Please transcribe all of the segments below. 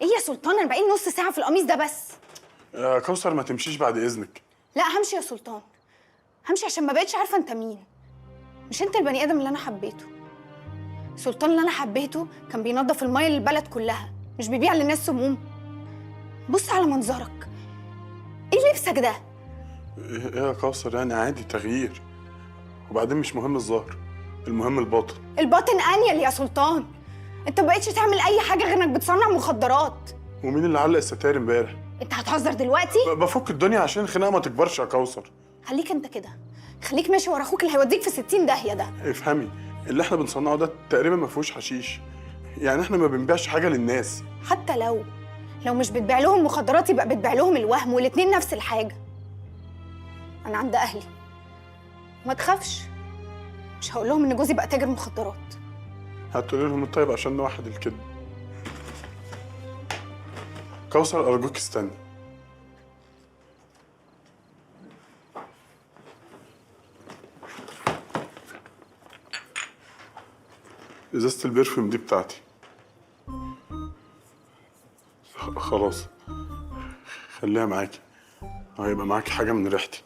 ايه يا سلطان، انا بقالي نص ساعه في القميص ده بس. يا كوثر ما تمشيش بعد اذنك. لا همشي يا سلطان، همشي عشان ما بقتش عارفه انت مين. مش انت البني ادم اللي انا حبيته. سلطان اللي انا حبيته كان بينظف الميه للبلد كلها، مش بيبيع للناس سموم. بص على منظرك، ايه لبسك ده؟ ايه يا كوثر، يعني عادي تغيير. وبعدين مش مهم الظاهر، المهم الباطن. الباطن انيل يا سلطان. انت ما بقتش تعمل اي حاجه غير انك بتصنع مخدرات. ومين اللي علق الستاير امبارح؟ انت هتهزر دلوقتي؟ بفك الدنيا عشان الخناقه ما تكبرش يا كوثر. خليك انت كده، خليك ماشي ورا اخوك اللي هيوديك في 60 داهيه ده. افهمي، اللي احنا بنصنعه ده تقريبا ما فيهوش حشيش. يعني احنا ما بنبيعش حاجه للناس. حتى لو مش بتبيع لهم مخدرات يبقى بتبيع لهم الوهم، والاتنين نفس الحاجه. انا عند اهلي، ما تخافش، مش هقول لهم ان جوزي بقى تاجر مخدرات. هتقولي لهم الطيب عشان نوحد الكذب. كوثر ارجوك استني. ازازة البرفيوم دي بتاعتي. خلاص خليها معاكي، هيبقى معاكي حاجة من ريحتي.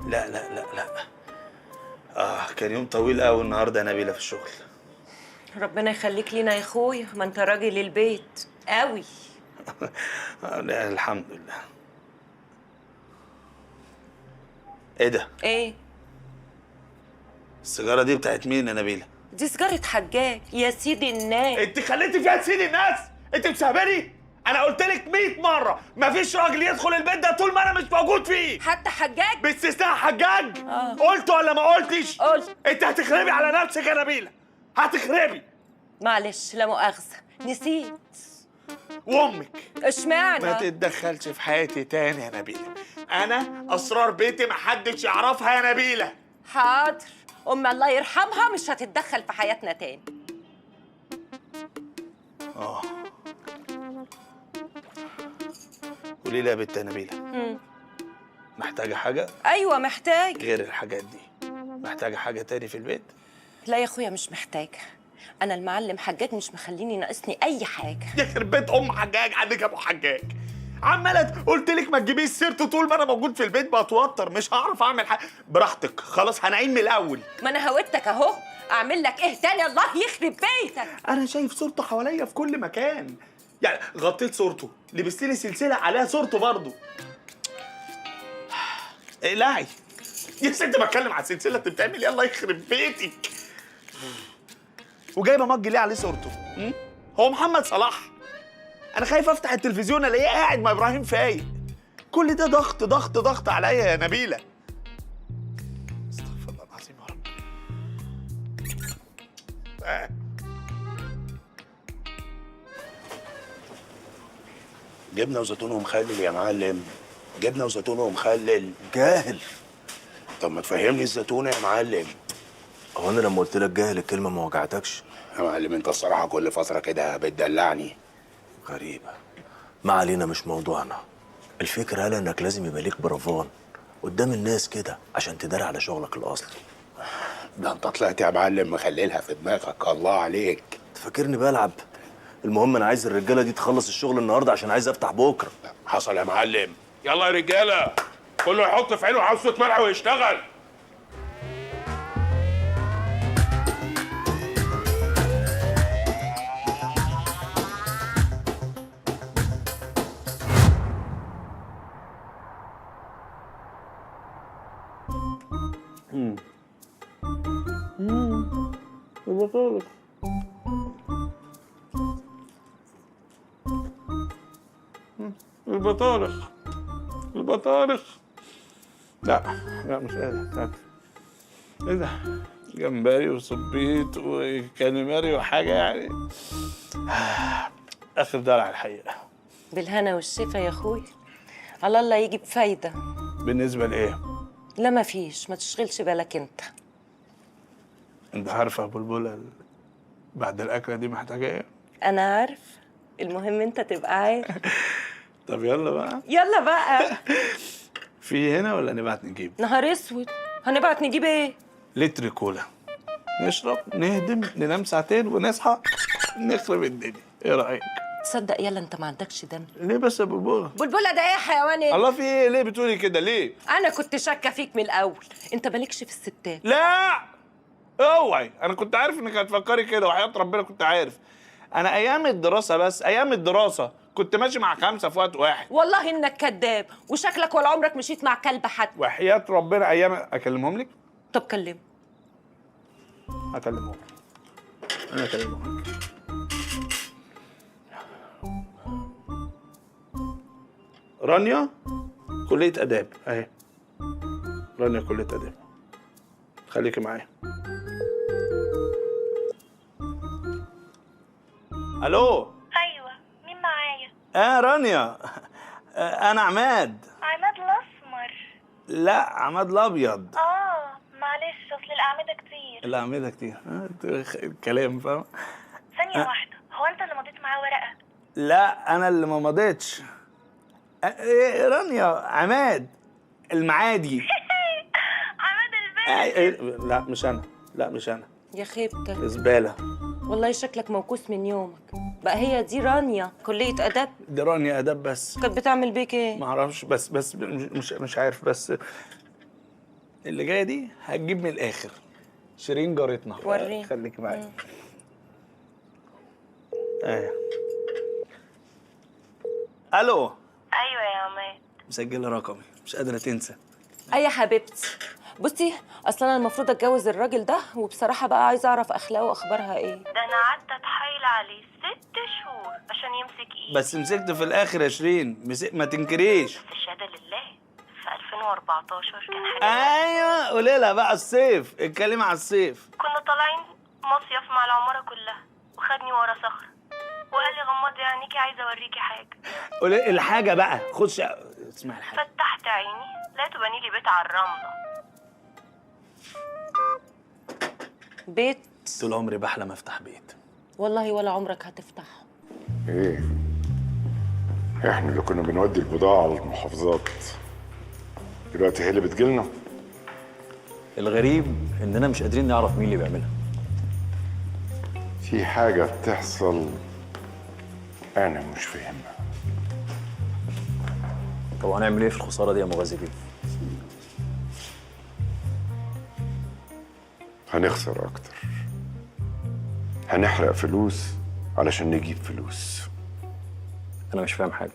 لا لا لا لا. كان يوم طويل قوي النهارده يا نبيله في الشغل. ربنا يخليك لينا يا اخويا، ما انت راجل البيت قوي. لا الحمد لله. ايه ده؟ ايه؟ السيجاره دي بتاعت مين يا نبيله؟ دي سجارة حجاج يا سيدي الناس. انت خليتي فيها سيدي الناس؟ انت بتسهبلي؟ انا قلت لك 100 مره مفيش راجل يدخل البيت ده طول ما انا مش موجود فيه، حتى حجاج؟ باستثناء حجاج. قلت ولا ما قلتش؟ قلت. انت هتخربي على نفسك يا نبيله، هتخربي. معلش لا مؤاخذة، نسيت. وامك ما اشمعنى؟ تتدخلش في حياتي تاني يا نبيله. انا اسرار بيتي محدش يعرفها يا نبيله. حاضر، أم الله يرحمها مش هتتدخل في حياتنا تاني. قولي لي يا بنت يا نبيله، محتاجه حاجه؟ أيوة محتاج. غير الحاجات دي محتاجه حاجه تاني في البيت؟ لا يا أخويا مش محتاجة، أنا المعلم حجاج مش مخليني ناقصني أي حاجة. يخرب بيت ام حجاج، عندك ابو حجاج عماله قلت لك ما تجيبيش سيرته طول ما انا موجود في البيت، بتوتر مش هعرف اعمل حاجه. براحتك خلاص، هنعيد من الاول. ما أنا هودتك أهو، أعمل لك إيه تاني؟ الله يخرب بيتك. انا شايف صورته حواليا في كل مكان، يعني غطيت صورته، لبست لي سلسله عليها صورته برضه. اقلعي يا ست، بتكلم على السلسله انت بتعمل ايه؟ الله يخرب بيتك. وجايبه مج ليه عليه صورته؟ هو محمد صلاح؟ انا خايف افتح التلفزيون الاقيه قاعد مع ابراهيم فايق. كل ده ضغط ضغط ضغط عليا يا نبيله. استغفر الله العظيم يا رب. جبنه وزيتون ومخلل يا معلم، جبنه وزيتون ومخلل. جاهل. طب ما تفهمني الزيتونه يا معلم. هو انا لما قلت لك جاهل الكلمه ما وجعتكش؟ يا معلم انت الصراحه كل فتره كده بتدلعني. غريبه. ما علينا، مش موضوعنا. الفكره هلا انك لازم يبقى ليك برافان قدام الناس كده عشان تدار على شغلك الاصلي. ده انت طلعت يا معلم مخللها في دماغك، الله عليك. تفكرني بلعب؟ المهم انا عايز الرجاله دي تخلص الشغل النهارده عشان عايز افتح بكره. حصل يا معلم. يلا يا رجاله، كله يحط في عينه عصفة ملح ويشتغل. البطارخ البطارخ. لا لا مش قادر. ايه ده؟ جمبري وصبيط وكاليماري وحاجه يعني. اخر دلع الحقيقه. بالهنا والشفا يا أخويا، على الله يجي بفايدة. بالنسبه لايه؟ لا مفيش، ما تشغلش بالك انت. انت عارفه يا بلبله بعد الاكله دي محتاجه ايه؟ انا عارف المهم انت تبقى عارف. طب يلا بقى، يلا بقى. في هنا ولا نبعت نجيب؟ نهار اسود، هنبعت نجيب ايه؟ لتر كولا، نشرب نهدم ننام ساعتين ونصحى نخرب الدنيا، ايه رايك؟ تصدق يلا انت ما عندكش دم. ليه بس يا بلبله؟ بلبله ده ايه يا حيوان ايه؟ الله، في ايه؟ ليه بتقولي كده ليه؟ انا كنت شاكه فيك من الاول، انت مالكش في الستات. لا اوعي، انا كنت عارف انك هتفكري كده وحياة ربنا كنت عارف. انا ايام الدراسه، بس ايام الدراسه كنت ماشي مع 5 في وقت واحد. والله انك كذاب، وشكلك ولا عمرك مشيت مع كلب حد. وحياة ربنا ايام اكلمهم لك. طب كلمه. هكلمهم، انا اكلمهم. رانيا كلية آداب اهي. رانيا كلية آداب، خليكي معايا. الو. ايوه، مين معايا؟ رانيا، انا عماد. عماد الاسمر. لا، عماد الابيض. معلش، اصل الاعمده كتير. الاعمده كتير، الكلام فاهم. ثانيه واحده، هو انت اللي مضيت معاه ورقه؟ لا، انا اللي ما مضيتش. رانيا، عماد المعادي. عماد البنت. لا مش انا، لا مش انا، يا خيبتك، زباله. والله شكلك موكوس من يومك. بقى هي دي رانيا كليه اداب؟ دي رانيا اداب بس. كانت بتعمل بيك ايه؟ ما اعرفش، بس مش عارف، بس اللي جايه دي هتجيب من الاخر. شيرين جارتنا. وريني. خليك معايا. ايه. الو. ايوه يا عماد. مسجله رقمي، مش قادره تنسى. اي يا حبيبتي، بصي اصلا انا المفروض اتجوز الراجل ده، وبصراحه بقى عايزه اعرف اخلاقه واخبارها ايه. ده انا قعدت اتحايل عليه 6 شهور عشان يمسك ايدي. بس مسكته في الاخر يا شيرين، ما تنكريش. بس الشهاده لله، في 2014 كان حاجه. ايوه، قولي لها بقى الصيف، اتكلمي على الصيف. كنا طالعين مصيف مع العماره كلها، وخدني ورا صخره وقال لي غمضي عينيكي، عايزه اوريكي حاجه. قولي الحاجه بقى، خدش اسمعي الحاجه. فتحت عيني لقيته بني لي بيت على الرمله. بيت؟ طول عمري بحلم افتح بيت. والله ولا عمرك هتفتح. ايه، احنا اللي كنا بنودي البضاعة على المحافظات دلوقتي هي اللي بتجيلنا. الغريب اننا مش قادرين نعرف مين اللي بيعملها. في حاجة بتحصل انا مش فاهمها. طب هنعمل ايه في الخساره دي يا مغازي بيه؟ هنخسر اكتر، هنحرق فلوس علشان نجيب فلوس. انا مش فاهم حاجه.